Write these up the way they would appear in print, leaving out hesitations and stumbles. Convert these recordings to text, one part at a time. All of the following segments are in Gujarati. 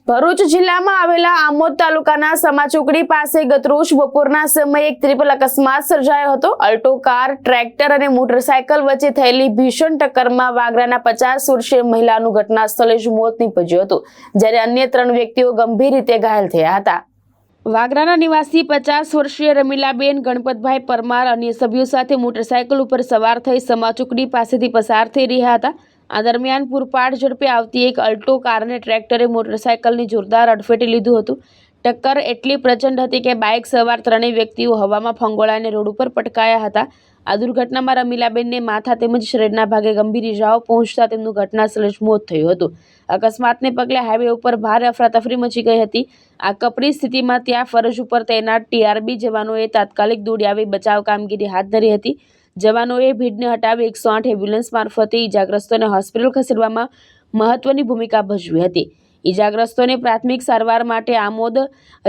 ભરૂચ જિલ્લામાં આવેલા આમોદ તાલુકાના સમાચોકડી પાસે ગતરોજ બપોરના સમયે એક ત્રિપલ અકસ્માત સર્જાયો હતો। અલ્ટો કાર, ટ્રેક્ટર અને મોટરસાયકલ વચ્ચે થયેલી ભીષણ ટક્કરમાં વાગરાના 50 વર્ષીય મહિલાનું ઘટના સ્થળે જ મોત નીપજ્યું હતું, જ્યારે અન્ય 3 વ્યક્તિઓ ગંભીર રીતે ઘાયલ થયા હતા। વાગરાના નિવાસી 50 વર્ષીય રમીલાબેન ગણપતભાઈ પરમાર અન્ય સભ્યો સાથે મોટરસાયકલ ઉપર સવાર થઈ સમાચોકડી પાસેથી પસાર થઈ રહ્યા હતા। આ દરમિયાન પૂરપાટ ઝડપે આવતી એક અલ્ટો કારને ટ્રેક્ટરે મોટરસાયકલની જોરદાર અડફેટે લીધું હતું। ટક્કર એટલી પ્રચંડ હતી કે બાઇક સવાર 3 વ્યક્તિઓ હવામાં ફંગોળાઈને રોડ ઉપર પટકાયા હતા। આ દુર્ઘટનામાં રમીલાબેનને માથા તેમજ શરીરના ભાગે ગંભીર ઇજાઓ પહોંચતા તેમનું ઘટનાસ્થળે જ મોત થયું હતું। અકસ્માતને પગલે હાઈવે ઉપર ભારે અફરાતફરી મચી ગઈ હતી। આ કપરી સ્થિતિમાં ત્યાં ફરજ ઉપર તૈનાત ટીઆરબી જવાનોએ તાત્કાલિક દોડી આવી બચાવ કામગીરી હાથ ધરી હતી। જવાનોએ ભીડને હટાવી 108 એમ્બ્યુલન્સ મારફતે ઇજાગ્રસ્તોને હોસ્પિટલ ખસેડવામાં મહત્વની ભૂમિકા ભજવી હતી। ઇજાગ્રસ્તોને પ્રાથમિક સારવાર માટે આમોદ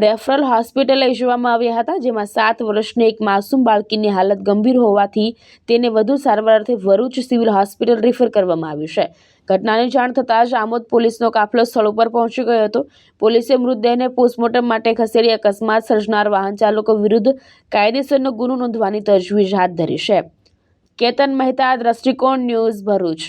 રેફરલ હોસ્પિટલ લઈ જવામાં આવ્યા હતા, જેમાં 7 વર્ષની એક માસૂમ બાળકીની હાલત ગંભીર હોવાથી તેને વધુ સારવાર અર્થે ભરૂચ સિવિલ હોસ્પિટલ રેફર કરવામાં આવ્યું છે। ઘટનાની જાણ થતાં જ આમોદ પોલીસનો કાફલો સ્થળ ઉપર પહોંચી ગયો હતો। પોલીસે મૃતદેહને પોસ્ટમોર્ટમ માટે ખસેડી અકસ્માત સર્જનાર વાહન ચાલકો વિરુદ્ધ કાયદેસરનો ગુનો નોંધવાની તજવીજ હાથ ધરી છે। કેતન મહેતા, દ્રષ્ટિકોણ ન્યૂઝ, ભરૂચ।